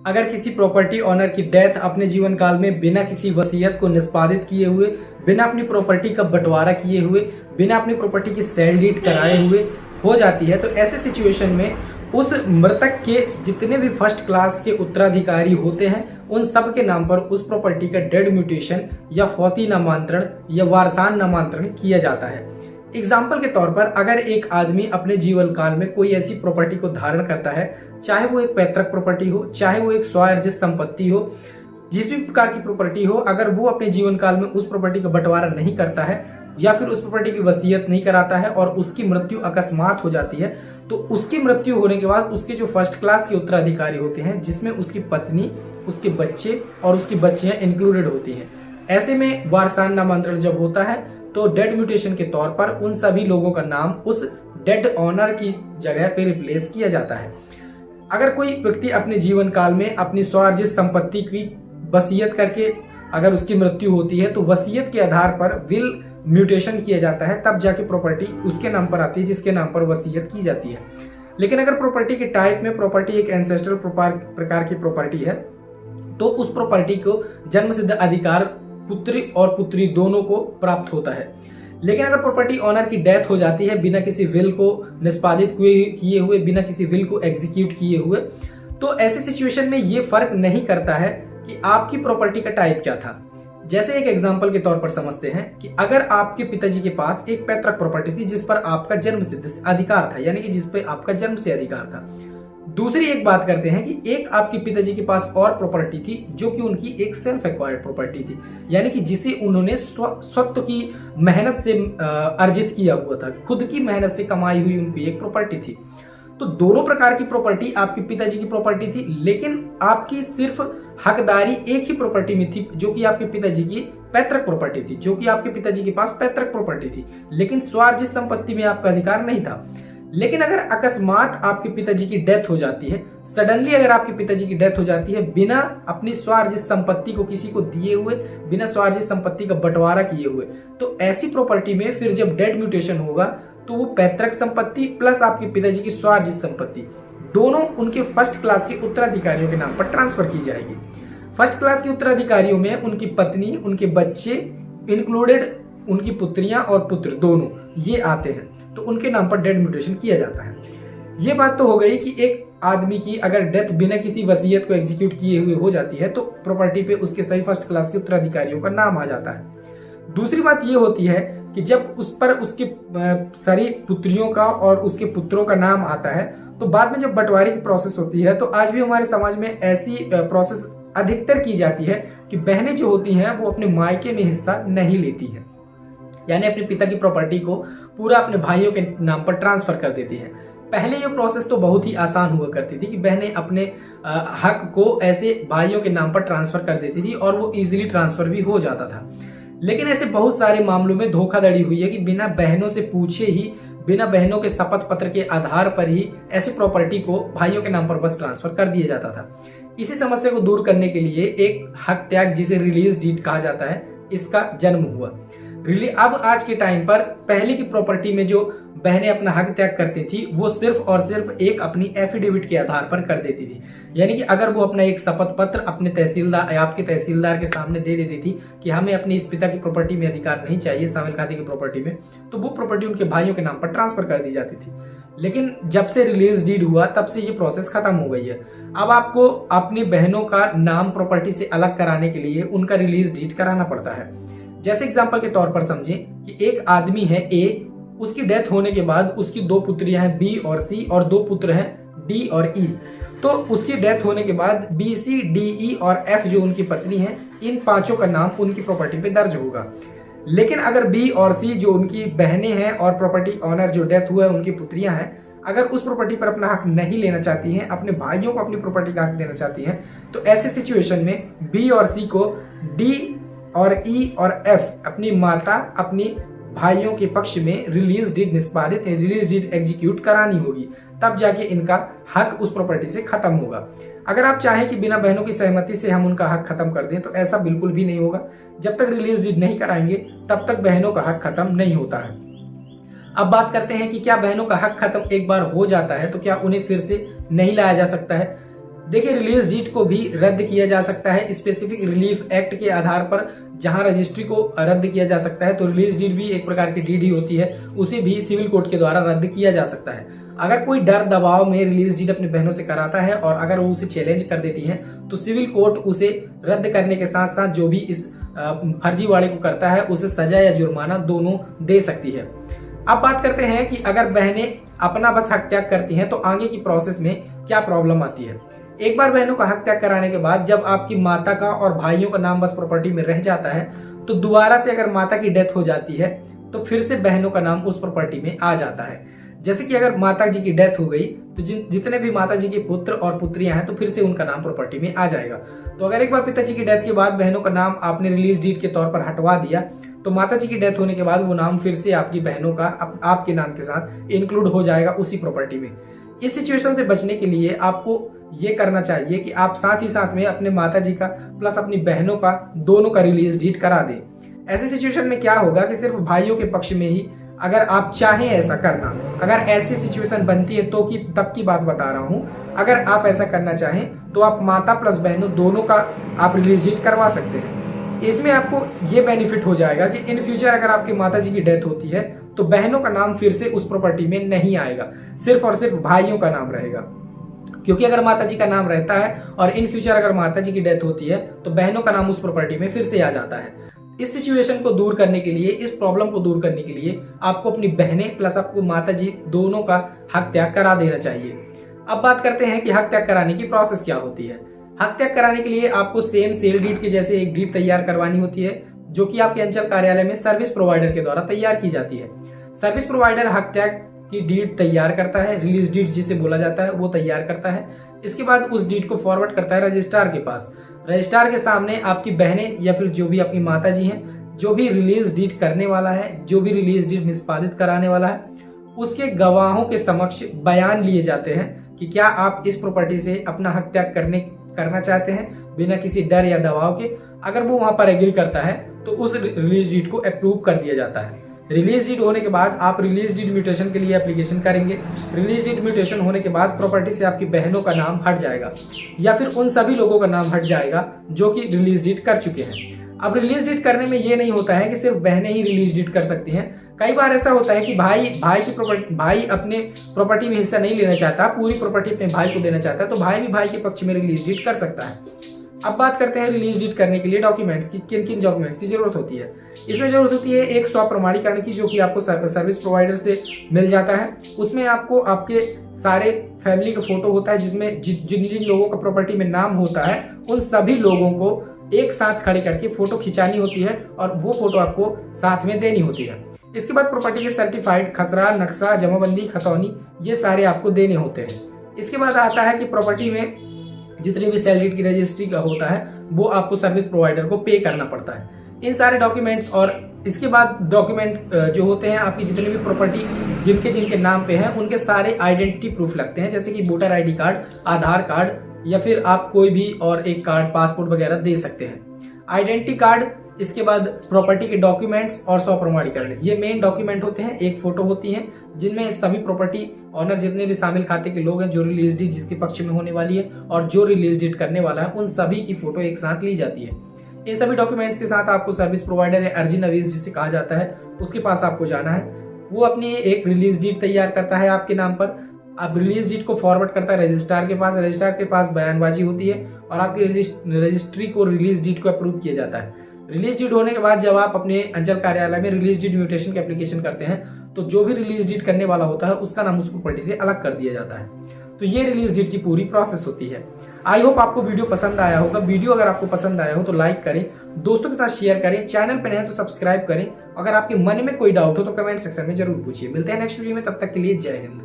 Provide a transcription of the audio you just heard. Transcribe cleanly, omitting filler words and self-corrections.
अगर किसी property owner की डेथ अपने जीवन काल में बिना किसी वसीयत को निष्पादित किए हुए, बिना अपनी प्रॉपर्टी का बंटवारा किए हुए, बिना अपनी प्रॉपर्टी की सेल डीड कराए हुए हो जाती है, तो ऐसे सिचुएशन में उस मृतक के जितने भी फर्स्ट क्लास के उत्तराधिकारी होते हैं उन सब के नाम पर उस प्रॉपर्टी का डेड म्यूटेशन या फौती नामांतरण या वारसान नामांतरण किया जाता है। एग्जाम्पल के तौर पर अगर एक आदमी अपने जीवन काल में कोई ऐसी प्रॉपर्टी को धारण करता है, चाहे वो एक पैतृक प्रॉपर्टी हो, चाहे वो एक स्वआर्जित संपत्ति हो, जिस भी प्रकार की प्रॉपर्टी हो, अगर वो अपने जीवन काल में उस प्रॉपर्टी का बंटवारा नहीं करता है या फिर उस प्रॉपर्टी की वसीयत नहीं कराता है और उसकी मृत्यु अकस्मात हो जाती है, तो उसकी मृत्यु होने के बाद उसके जो फर्स्ट क्लास के उत्तराधिकारी होते हैं, जिसमें उसकी पत्नी, उसके बच्चे और उसकी बच्चियां इंक्लूडेड होती हैं, ऐसे में वारसान नामांतरण जब होता है तो डेड म्यूटेशन के तौर पर उन सभी लोगों का नाम उस डेड ऑनर की जगह पे रिप्लेस किया जाता है। अगर कोई व्यक्ति अपने जीवन काल में अपनी स्वआर्जित संपत्ति की वसीयत करके अगर उसकी मृत्यु होती है तो वसीयत के आधार पर विल म्यूटेशन किया जाता है, तब जाके प्रॉपर्टी उसके नाम पर आती है जिसके नाम पर वसीयत की जाती है। लेकिन अगर प्रॉपर्टी के टाइप में प्रॉपर्टी एक एंसेस्ट्रल प्रकार की प्रॉपर्टी है तो उस प्रॉपर्टी को जन्मसिद्ध अधिकार पुत्री और पुत्री दोनों को प्राप्त होता है। लेकिन अगर प्रॉपर्टी ओनर की डेथ हो जाती है बिना किसी विल को निष्पादित किए हुए, बिना किसी विल को एग्जीक्यूट किए हुए, तो ऐसी सिचुएशन में ये फर्क नहीं करता है कि आपकी प्रॉपर्टी का टाइप क्या था। जैसे एक एग्जांपल के तौर पर समझते हैं कि अगर आपके पिताजी के पास एक पैतृक प्रॉपर्टी थी जिस पर आपका जन्म सिद्ध अधिकार था, यानी कि जिस पर आपका जन्म से अधिकार था। दूसरी एक बात करते हैं कि एक आपके पिताजी के पास और प्रॉपर्टी थी जो कि उनकी एक सेल्फ एक्वायर्ड प्रॉपर्टी थी, यानी कि जिसे उन्होंने स्वत्व की मेहनत से अर्जित किया हुआ था, खुद की मेहनत से कमाई हुई उनकी एक प्रॉपर्टी थी। तो दोनों प्रकार की प्रॉपर्टी आपके पिताजी की प्रॉपर्टी थी, लेकिन आपकी सिर्फ हकदारी एक ही प्रॉपर्टी में थी जो कि आपके पिताजी की पैतृक प्रॉपर्टी थी, जो कि आपके पिताजी के पास पैतृक प्रॉपर्टी थी, लेकिन स्वार्जित संपत्ति में आपका अधिकार नहीं था। लेकिन अगर अकस्मात आपके पिताजी की डेथ हो जाती है, सडनली अगर आपके पिताजी की डेथ हो जाती है बिना अपनी स्वार्जित संपत्ति को किसी को दिए हुए, बिना स्वार्जित संपत्ति का बंटवारा किए हुए, तो ऐसी प्रॉपर्टी में फिर जब डेड म्यूटेशन होगा तो वो पैतृक संपत्ति प्लस आपके पिताजी की स्वार्जित संपत्ति दोनों उनके फर्स्ट क्लास के उत्तराधिकारियों के नाम पर ट्रांसफर की जाएगी। फर्स्ट क्लास के उत्तराधिकारियों में उनकी पत्नी, उनके बच्चे इंक्लूडेड, उनकी पुत्रियां और पुत्र दोनों ये आते हैं, तो उनके नाम पर डेड म्यूटेशन किया जाता है। ये बात तो हो गई कि एक आदमी की अगर डेथ बिना किसी वसीयत को एग्जीक्यूट किए हुए हो जाती है तो प्रॉपर्टी पे उसके सही फर्स्ट क्लास के उत्तराधिकारियों का नाम आ जाता है। दूसरी बात ये होती है कि जब उस पर उसके सारी पुत्रियों का और उसके पुत्रों का नाम आता है तो बाद में जब बंटवारे की प्रोसेस होती है तो आज भी हमारे समाज में ऐसी प्रोसेस अधिकतर की जाती है कि बहनें जो होती हैं वो अपने मायके में हिस्सा नहीं लेती हैं, यानी अपने पिता की प्रॉपर्टी को पूरा अपने भाइयों के नाम पर ट्रांसफर कर देती हैं। पहले ये प्रोसेस तो बहुत ही आसान हुआ करती थी कि बहनें अपने हक को ऐसे भाइयों के नाम पर ट्रांसफर कर देती थी और वो इजीली ट्रांसफर भी हो जाता था। लेकिन ऐसे बहुत सारे मामलों में धोखाधड़ी हुई है कि बिना बहनों से पूछे ही, बिना बहनों के शपथ पत्र के आधार पर ही ऐसी प्रॉपर्टी को भाइयों के नाम पर बस ट्रांसफर कर दिया जाता था। इसी समस्या को दूर करने के लिए एक हक त्याग, जिसे रिलीज डीड कहा जाता है, इसका जन्म हुआ। अब आज के टाइम पर पहले की प्रॉपर्टी में जो बहनें अपना हक त्याग करती थी वो सिर्फ और सिर्फ एक अपनी एफिडेविट के आधार पर कर देती थी, यानी कि अगर वो अपना एक शपथ पत्र अपने तहसीलदार, आपके तहसीलदार के सामने दे देती थी कि हमें अपने इस पिता की प्रॉपर्टी में अधिकार नहीं चाहिए शामिल खाते की प्रॉपर्टी में, तो वो प्रॉपर्टी उनके भाइयों के नाम पर ट्रांसफर कर दी जाती थी। लेकिन जब से रिलीज डीड हुआ तब से ये प्रोसेस खत्म हो गई है। अब आपको अपनी बहनों का नाम प्रॉपर्टी से अलग कराने के लिए उनका रिलीज डीड कराना पड़ता है। जैसे एग्जांपल के तौर पर समझें कि एक आदमी है ए, उसकी डेथ होने के बाद उसकी दो पुत्रियां हैं बी और सी और दो पुत्र हैं डी और ई। तो उसकी डेथ होने के बाद बी, सी, डी, ई और एफ जो उनकी पत्नी है, इन पांचों का नाम उनकी प्रॉपर्टी पे दर्ज होगा। लेकिन अगर बी और सी जो उनकी बहनें हैं और प्रॉपर्टी ऑनर जो डेथ हुआ है उनकी पुत्रियां हैं, अगर उस प्रॉपर्टी पर अपना हक नहीं लेना चाहती हैं, अपने भाइयों को अपनी प्रॉपर्टी का हक देना चाहती हैं, तो ऐसी सिचुएशन में बी और सी को डी और ई और एफ अपनी माता, अपनी भाइयों के पक्ष में रिलीज डीड निष्पादित, रिलीज डीड एग्जीक्यूट करानी होगी, तब जाके इनका हक उस प्रॉपर्टी से खत्म होगा। अगर आप चाहें कि बिना बहनों की सहमति से हम उनका हक खत्म कर दें तो ऐसा बिल्कुल भी नहीं होगा। जब तक रिलीज डीड नहीं कराएंगे तब तक बहनों का हक खत्म नहीं होता है। अब बात करते हैं कि क्या बहनों का हक खत्म एक बार हो जाता है तो क्या उन्हें फिर से नहीं लाया जा सकता है। देखिए, रिलीज डीड को भी रद्द किया जा सकता है स्पेसिफिक रिलीफ एक्ट के आधार पर। जहां रजिस्ट्री को रद्द किया जा सकता है तो रिलीज डीड भी एक प्रकार की डीड ही होती है, उसे भी सिविल कोर्ट के द्वारा रद्द किया जा सकता है। अगर कोई डर दबाव में रिलीज डीड अपनी बहनों से कराता है और अगर वो उसे चैलेंज कर देती हैं तो सिविल कोर्ट उसे रद्द करने के साथ साथ जो भी इस फर्जीवाड़े को करता है उसे सजा या जुर्माना दोनों दे सकती है। अब बात करते हैं कि अगर बहनें अपना बस हक त्याग करती हैं तो आगे की प्रोसेस में क्या प्रॉब्लम आती है। एक बार बहनों का हक त्याग कराने के बाद जब आपकी माता का और भाइयों का नाम बस प्रॉपर्टी में रह जाता है तो दोबारा से अगर माता की डेथ हो जाती है तो फिर से बहनों का नाम उस प्रॉपर्टी में आ जाता है। जैसे कि अगर माता जी की डेथ हो गई तो जितने भी माता जी के पुत्र और पुत्रियां हैं तो फिर से उनका नाम प्रॉपर्टी में आ जाएगा। तो अगर एक बार पिताजी की डेथ के बाद बहनों का नाम आपने रिलीज डीड के तौर पर हटवा दिया तो माता जी की डेथ होने के बाद वो नाम फिर से आपकी बहनों का आपके नाम के साथ इंक्लूड हो जाएगा उसी प्रॉपर्टी में। इस सिचुएशन से बचने के लिए आपको ये करना चाहिए कि आप साथ ही साथ में अपने माता जी का प्लस अपनी बहनों का दोनों का रिलीज डीड करा दें। ऐसी सिचुएशन में क्या होगा कि सिर्फ भाइयों के पक्ष में ही अगर आप चाहें ऐसा करना, अगर ऐसी सिचुएशन बनती है तो कि तब की बात बता रहा हूं, अगर आप ऐसा करना चाहें तो आप माता प्लस बहनों दोनों का आप रिलीज डीड करवा सकते हैं। इसमें आपको ये बेनिफिट हो जाएगा कि इन फ्यूचर अगर आपकी माता जी की डेथ होती है तो बहनों का नाम फिर से उस प्रॉपर्टी में नहीं आएगा, सिर्फ और सिर्फ भाइयों का नाम रहेगा। क्योंकि अगर माता जी का नाम रहता है और इन फ्यूचर अगर माता जी की डेथ होती है तो बहनों का नाम उस प्रॉपर्टी में फिर से आ जाता है। इस सिचुएशन को दूर करने के लिए, इस प्रॉब्लम को दूर करने के लिए आपको अपनी बहनें प्लस आपको माता जी दोनों का हक त्याग करा देना चाहिए। अब बात करते हैं कि हक त्याग कराने की प्रोसेस क्या होती है। हक त्याग कराने के लिए आपको सेम सेल डीड के जैसे एक डीड तैयार करवानी होती है जो कि आपके अंचल कार्यालय में सर्विस प्रोवाइडर के द्वारा तैयार की जाती है। सर्विस प्रोवाइडर हक त्याग की डीड तैयार करता है, रिलीज डीड जिसे बोला जाता है वो तैयार करता है। इसके बाद उस डीड को फॉरवर्ड करता है रजिस्ट्रार के पास। रजिस्ट्रार के सामने आपकी बहनें या फिर जो भी आपकी माता जी हैं, जो भी रिलीज डीड करने वाला है, जो भी रिलीज डीड निष्पादित कराने वाला है, उसके गवाहों के समक्ष बयान लिए जाते हैं कि क्या आप इस प्रॉपर्टी से अपना हक त्याग करना चाहते हैं बिना किसी डर या दबाव के। अगर वो वहां पर एग्री करता है तो उस रिलीज डीड को अप्रूव कर दिया जाता है। रिलीज डीड होने के बाद आप रिलीज डीड म्यूटेशन के लिए एप्लीकेशन करेंगे। रिलीज डीड म्यूटेशन होने के बाद प्रॉपर्टी से आपकी बहनों का नाम हट जाएगा या फिर उन सभी लोगों का नाम हट जाएगा जो कि रिलीज डीड कर चुके हैं। अब रिलीज डीड करने में ये नहीं होता है कि सिर्फ बहनें ही रिलीज डीड कर सकती हैं। कई बार ऐसा होता है कि भाई अपने प्रॉपर्टी में हिस्सा नहीं लेना चाहता, पूरी प्रॉपर्टी अपने भाई को देना चाहता है, तो भाई भी भाई के पक्ष में रिलीज डीड कर सकता है। अब बात करते हैं रिलीज डीड करने के लिए डॉक्यूमेंट्स की, किन किन डॉक्यूमेंट्स की जरूरत होती है। इसमें जरूरत होती है एक स्वप्रमाणीकरण की जो कि आपको सर्विस प्रोवाइडर से मिल जाता है। उसमें आपको आपके सारे फैमिली का फोटो होता है जिसमें जिन जिन लोगों का प्रॉपर्टी में नाम होता है उन सभी लोगों को एक साथ खड़े करके फोटो खिंचानी होती है और वो फोटो आपको साथ में देनी होती है। इसके बाद प्रॉपर्टी के सर्टिफाइड खसरा, नक्शा, जमाबंदी, खतौनी ये सारे आपको देने होते हैं। इसके बाद आता है कि प्रॉपर्टी में जितनी भी सेल डीड की रजिस्ट्री का होता है वो आपको सर्विस प्रोवाइडर को पे करना पड़ता है। इन सारे डॉक्यूमेंट्स और इसके बाद डॉक्यूमेंट जो होते हैं आपकी जितनी भी प्रॉपर्टी जिनके नाम पे है उनके सारे आइडेंटिटी प्रूफ लगते हैं, जैसे कि वोटर आईडी कार्ड, आधार कार्ड या फिर आप कोई भी और एक कार्ड, पासपोर्ट वगैरह दे सकते हैं। आइडेंटिटी कार्ड, इसके बाद प्रॉपर्टी के डॉक्यूमेंट्स और स्वप्रमाणीकरण, ये मेन डॉक्यूमेंट होते हैं। एक फोटो होती है जिनमें सभी प्रॉपर्टी ऑनर जितने भी शामिल खाते के लोग हैं, जो रिलीज डीड जिसके पक्ष में होने वाली है और जो रिलीज डीड करने वाला है, उन सभी की फोटो एक साथ ली जाती है। इन सभी डॉक्यूमेंट्स के साथ आपको सर्विस प्रोवाइडर या अर्जी नवीस जिसे कहा जाता है उसके पास आपको जाना है। वो अपनी एक रिलीज डीड तैयार करता है आपके नाम पर। अब रिलीज डीड को फॉरवर्ड करता है रजिस्ट्रार के पास। रजिस्ट्रार के पास बयानबाजी होती है और आपकी रजिस्ट्री को रिलीज डीड को अप्रूव किया जाता है। रिलीज डीड होने के बाद जब आप अपने अंचल कार्यालय में रिलीज डीड म्यूटेशन की एप्लीकेशन करते हैं तो जो भी रिलीज डीड करने वाला होता है उसका नाम उस प्रॉपर्टी से अलग कर दिया जाता है। तो ये रिलीज डीड की पूरी प्रोसेस होती है। आई होप आपको वीडियो पसंद आया होगा। वीडियो अगर आपको पसंद आया हो तो लाइक करें, दोस्तों के साथ शेयर करें, चैनल पर नए हैं तो सब्सक्राइब करें। अगर आपके मन में कोई डाउट हो तो कमेंट सेक्शन में जरूर पूछिए। मिलते हैं नेक्स्ट वीडियो में, तब तक के लिए जय हिंद।